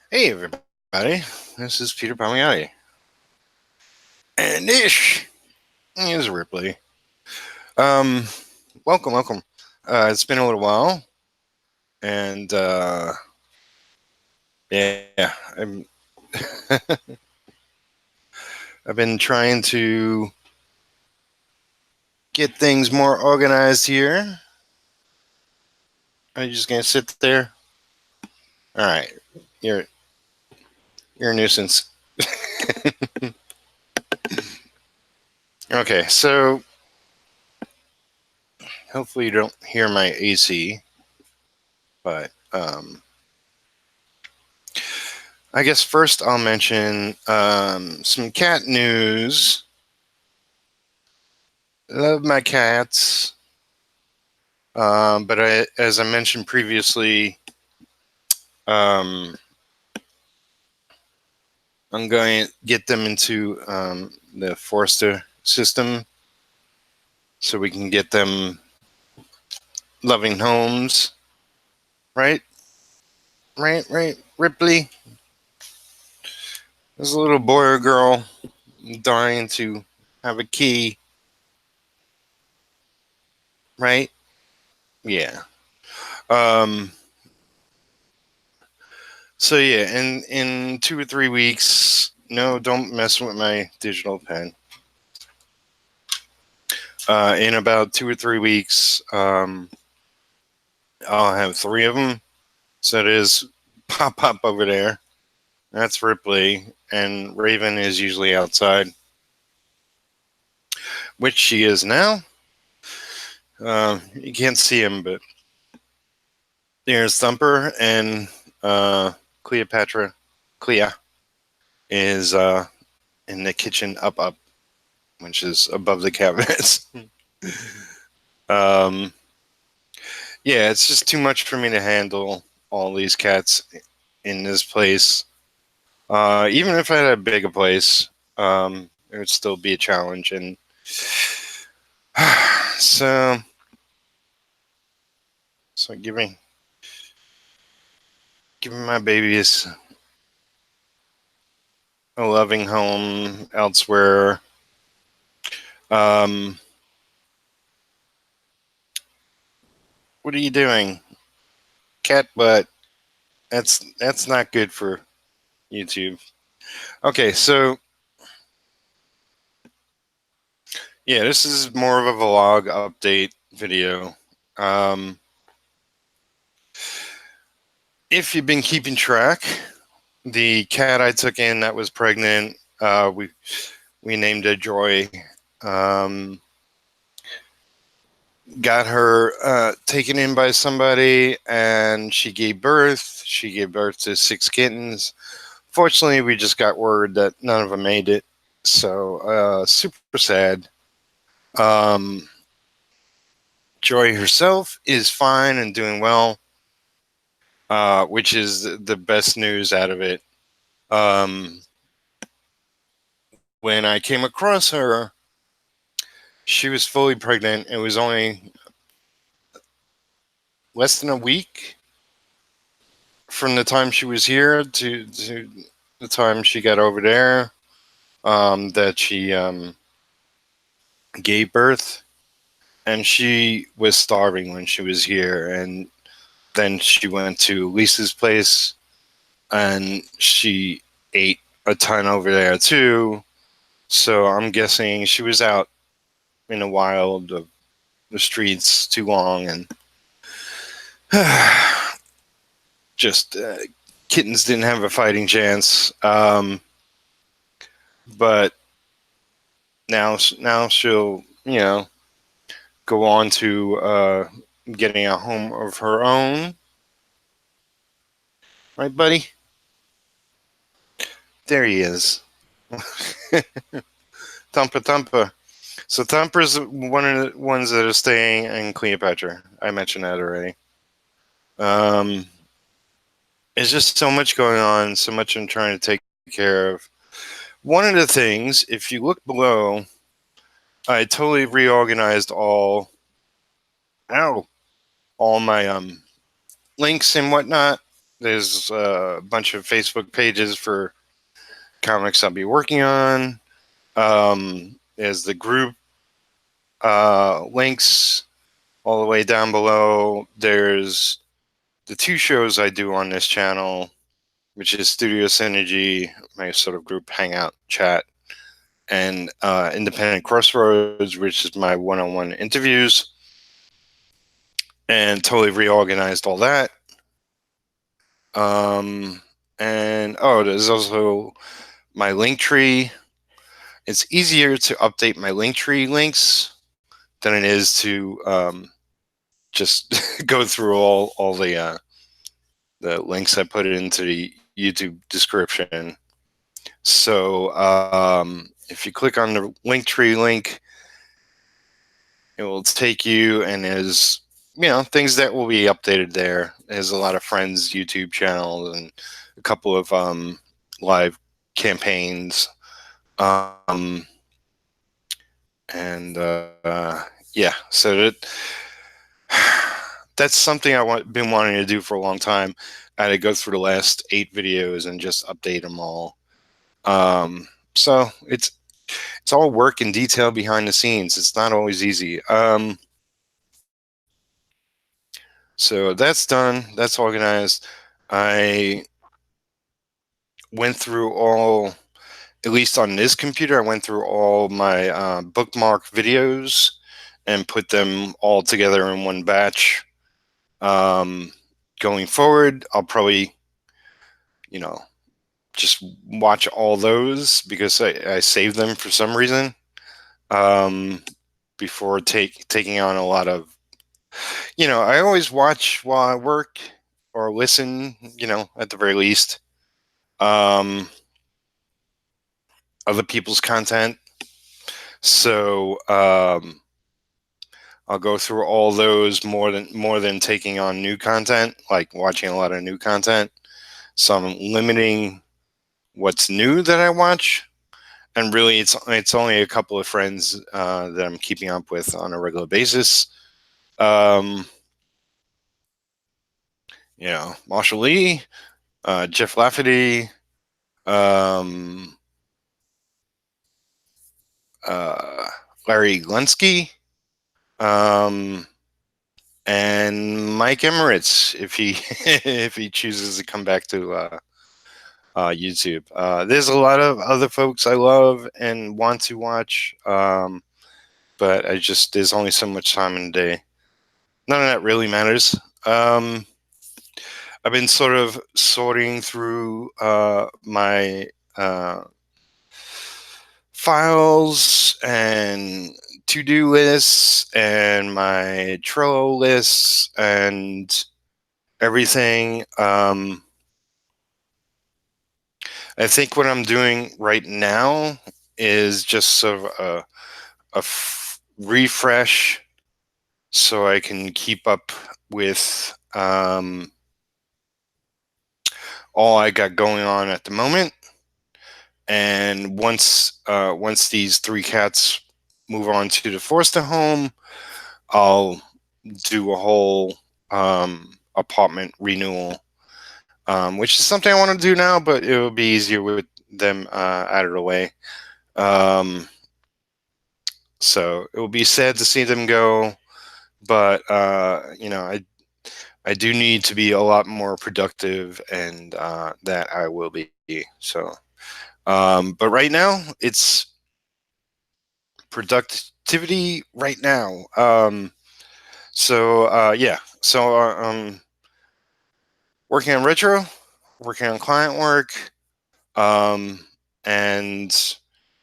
Hey everybody, this is Peter Palmiotti. And Ish is Ripley. Um, welcome. It's been a little while, and yeah, I've been trying to get things more organized here. Are you just gonna sit there? All right, you're you're a nuisance. Okay, so hopefully you don't hear my AC, but I guess first I'll mention some cat news. Love my cats. But as I mentioned previously, um, I'm going to get them into the foster system so we can get them loving homes. Right? Right. Ripley. There's a little boy or girl dying to have a key. Right? Yeah. Um, so yeah, in 2 or 3 weeks. No, don't mess with my digital pen. In about 2 or 3 weeks, I'll have three of them. So it is Pop over there. That's Ripley, and Raven is usually outside, which she is now. You can't see him, but there's Thumper, and Cleopatra. Clea is in the kitchen up, which is above the cabinets. um, yeah, it's just too much for me to handle all these cats in this place. Even if I had a bigger place, it would still be a challenge. And so, so giving my babies a loving home elsewhere. Um, what are you doing, cat butt? That's not good for YouTube. Okay, so yeah, this is more of a vlog update video. Um, if you've been keeping track, the cat I took in that was pregnant, we named her Joy. Um, got her taken in by somebody, and she gave birth. She gave birth to 6 kittens. Fortunately, we just got word that none of them made it. So super sad. Um, Joy herself is fine and doing well, which is the best news out of it. Um, when I came across her, she was fully pregnant. It was only less than a week from the time she was here to the time she got over there, that she gave birth. And she was starving when she was here. And then she went to Lisa's place, and she ate a ton over there too. So I'm guessing she was out in the wild of the streets too long, and just kittens didn't have a fighting chance. But now she'll go on to getting a home of her own, right, buddy? There he is. Thumper. So Thumper's one of the ones that are staying in Cleopatra. I mentioned that already. Um, there's just so much going on, so much I'm trying to take care of. One of the things, if you look below, I totally reorganized all my links and whatnot. There's a bunch of Facebook pages for comics I'll be working on. There's the group links all the way down below. There's the two shows I do on this channel, which is Studio Synergy, my sort of group hangout chat, and Independent Crossroads, which is my one-on-one interviews, and totally reorganized all that. And there's also my link tree. It's easier to update my link tree links than it is to just go through all the links I put into the YouTube description. So if you click on the Linktree link, it will take you, and there's things that will be updated there. There's a lot of friends' YouTube channels and a couple of live campaigns, and yeah. So that's something been wanting to do for a long time. I had to go through the last 8 videos and just update them all. So it's all work and detail behind the scenes. It's not always easy. So that's done. That's organized. I went through all, at least on this computer, I went through all my bookmark videos and put them all together in one batch. Going forward, I'll probably, just watch all those because I saved them for some reason. Before taking on a lot of, I always watch while I work or listen, at the very least, other people's content. So I'll go through all those more than taking on new content, like watching a lot of new content. So I'm limiting what's new that I watch, and really it's only a couple of friends that I'm keeping up with on a regular basis. Marshall Lee, Jeff Lafferty, um, uh, Larry Glunsky, um, and Mike Emirates if he if he chooses to come back to YouTube. There's a lot of other folks I love and want to watch, but there's only so much time in the day. None of that really matters. I've been sort of sorting through my files and to-do lists and my Trello lists and everything. I think what I'm doing right now is just sort of refresh so I can keep up with all I got going on at the moment. And once these 3 cats move on to the foster home, I'll do a whole apartment renewal, which is something I want to do now, but it will be easier with them out of the way. So it will be sad to see them go, but I do need to be a lot more productive, and that I will be. So, but right now it's productivity right now. Yeah. So working on retro, working on client work, um, and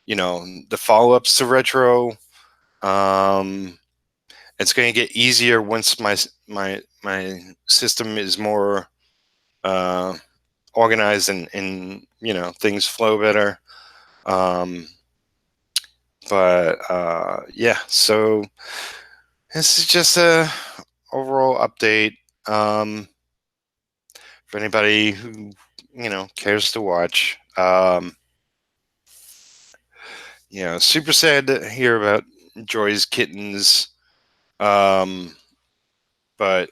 the follow-ups to retro. It's going to get easier once my system is more organized and things flow better. But yeah, so this is just a overall update. For anybody who cares to watch. Super sad to hear about Joy's kittens. But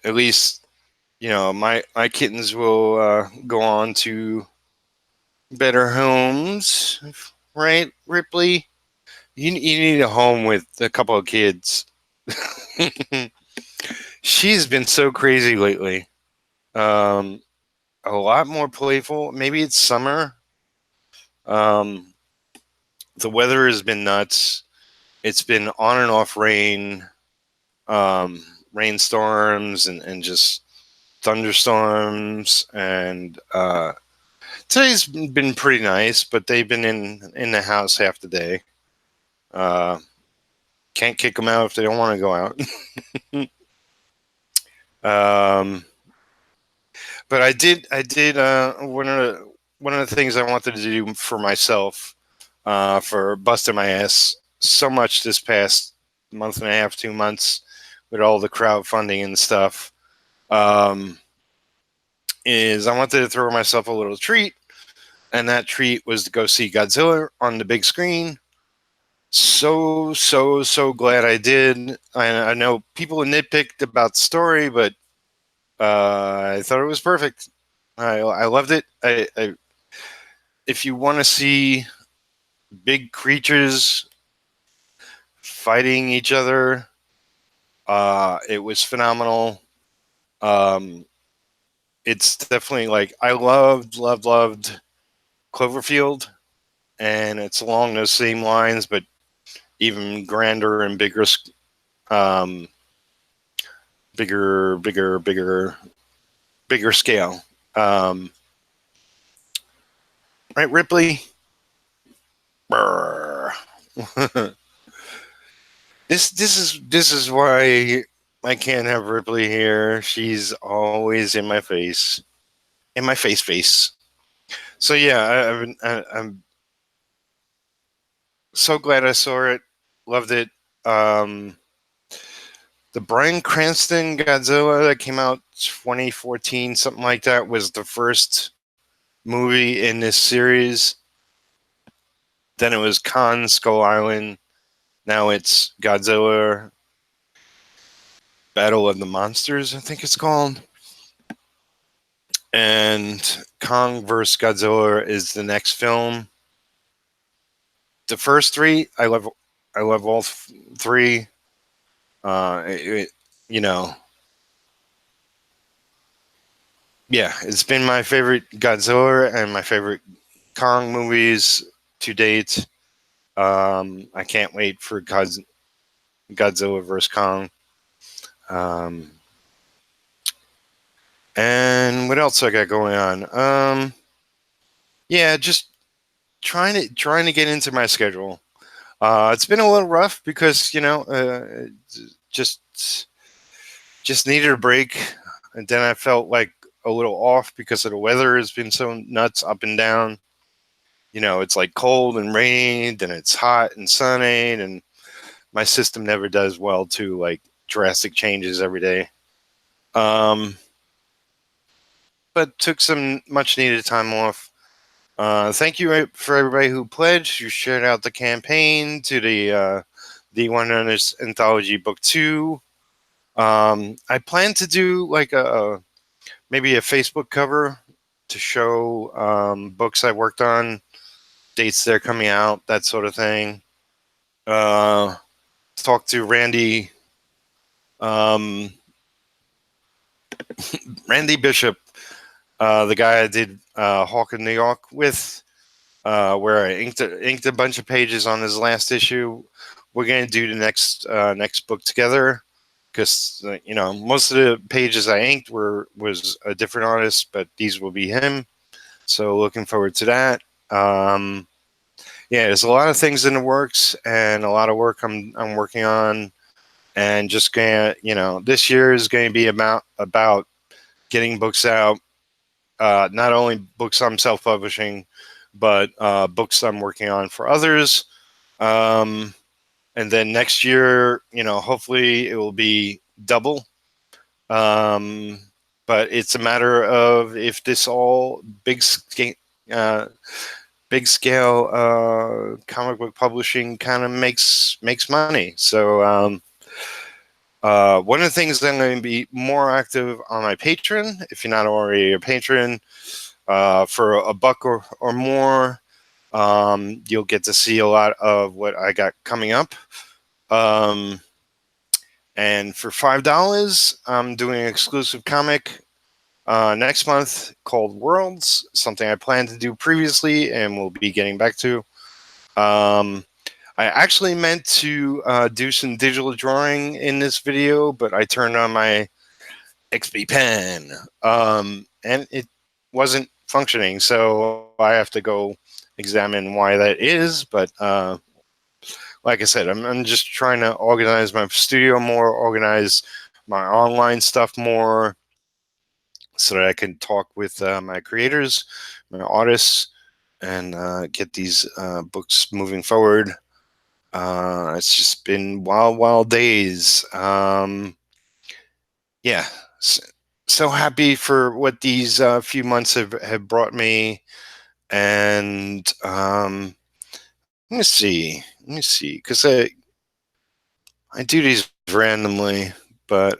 at least my kittens will go on to better homes, right, Ripley? You need a home with a couple of kids. She's been so crazy lately. Um, a lot more playful. Maybe it's summer. Um, the weather has been nuts. It's been on and off rain, rainstorms, and just thunderstorms. And today's been pretty nice, but they've been in the house half the day. Uh, can't kick them out if they don't want to go out. um, but I did one of the things I wanted to do for myself, for busting my ass so much this past month and a half, 2 months, with all the crowdfunding and stuff, um, is I wanted to throw myself a little treat, and that treat was to go see Godzilla on the big screen. So glad I did. I know people nitpicked about the story, but I thought it was perfect. I loved it. If you want to see big creatures fighting each other, it was phenomenal. Um, it's definitely like I loved Cloverfield, and it's along those same lines, but even grander and bigger, um, bigger scale. Um, right, Ripley. This is why I can't have Ripley here. She's always in my face, in my face. So yeah, I'm so glad I saw it. Loved it. Um, the Bryan Cranston Godzilla that came out 2014, something like that, was the first movie in this series. Then it was Kong Skull Island. Now it's Godzilla Battle of the Monsters, I think it's called. And Kong vs. Godzilla is the next film. The first three, I love all three. You know, yeah, it's been my favorite Godzilla and my favorite Kong movies to date. I can't wait for Godzilla vs. Kong. Um, and what else I got going on? Yeah, just trying to get into my schedule. It's been a little rough because just just needed a break, and then I felt like a little off because of the weather has been so nuts up and down. It's like cold and rainy, then it's hot and sunny, and my system never does well to like drastic changes every day. Um, but took some much needed time off. Thank you for everybody who pledged. You shared out the campaign to the One Hundred Anthology Book 2. I plan to do like maybe a Facebook cover to show books I worked on, dates they're coming out, that sort of thing. Talk to um, Randy Bishop, the guy I did Hawk in New York with, where I inked a bunch of pages on his last issue. We're going to do the next book together because most of the pages I inked was a different artist, but these will be him. So looking forward to that. Yeah, there's a lot of things in the works and a lot of work I'm working on, and just gonna this year is going to be about getting books out. Not only books I'm self-publishing, but books I'm working on for others. Um, and then next year, hopefully it will be double. Um, but it's a matter of if this all uh, big scale comic book publishing kind of makes money. So One of the things that I'm going to be more active on my Patreon, if you're not already a patron, for a buck or more, you'll get to see a lot of what I got coming up. And for $5, I'm doing an exclusive comic next month called Worlds, something I planned to do previously and will be getting back to. I actually meant to do some digital drawing in this video, but I turned on my XP pen and it wasn't functioning, so I have to go examine why that is. But like I said, I'm just trying to organize my studio more, organize my online stuff more, so that I can talk with my creators, my artists, and get these books moving forward. It's just been wild days. Yeah, so happy for what these few months have brought me. And let me see, because I do these randomly, but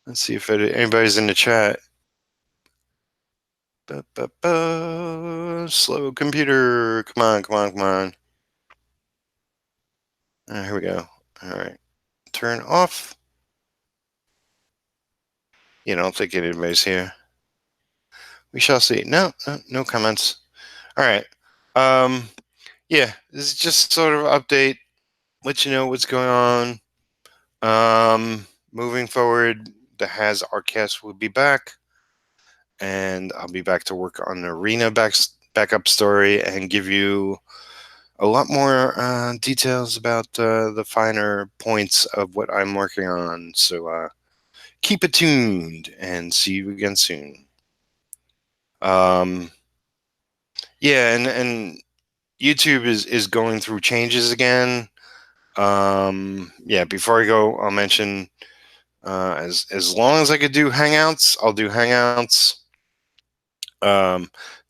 let's see if anybody's in the chat. Slow computer, come on. Here we go. All right, turn off. I don't think anybody's here. We shall see. No comments. All right. Yeah, this is just sort of update, let you know what's going on. Moving forward, the Has Artcast will be back, and I'll be back to work on the arena backup story and give you a lot more details about the finer points of what I'm working on. So keep it tuned and see you again soon. Yeah, and YouTube is going through changes again. Yeah, before I go, I'll mention as long as I could do Hangouts, I'll do Hangouts.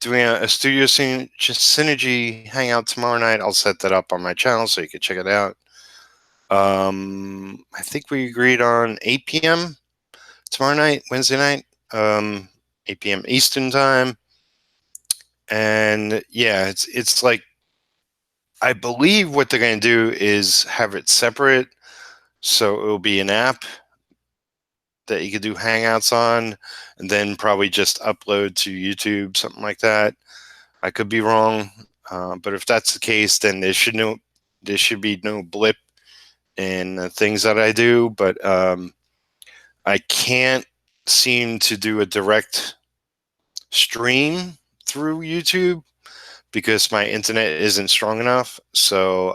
Doing a studio synergy hangout tomorrow night. I'll set that up on my channel so you can check it out. I think we agreed on 8 p.m. tomorrow night, Wednesday night, 8 p.m. Eastern time. And yeah, it's like, I believe what they're going to do is have it separate, so it will be an app that you could do Hangouts on, and then probably just upload to YouTube, something like that. I could be wrong, but if that's the case, then there should be no blip in the things that I do. But I can't seem to do a direct stream through YouTube because my internet isn't strong enough. So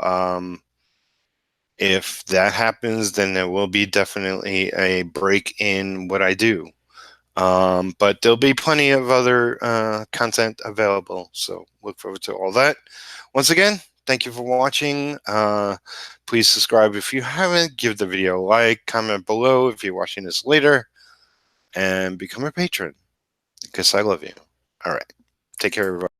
if that happens, then there will be definitely a break in what I do. But there'll be plenty of other content available, so look forward to all that. Once again, thank you for watching. Please subscribe if you haven't. Give the video a like, comment below if you're watching this later, and become a patron, because I love you. All right, take care, everybody.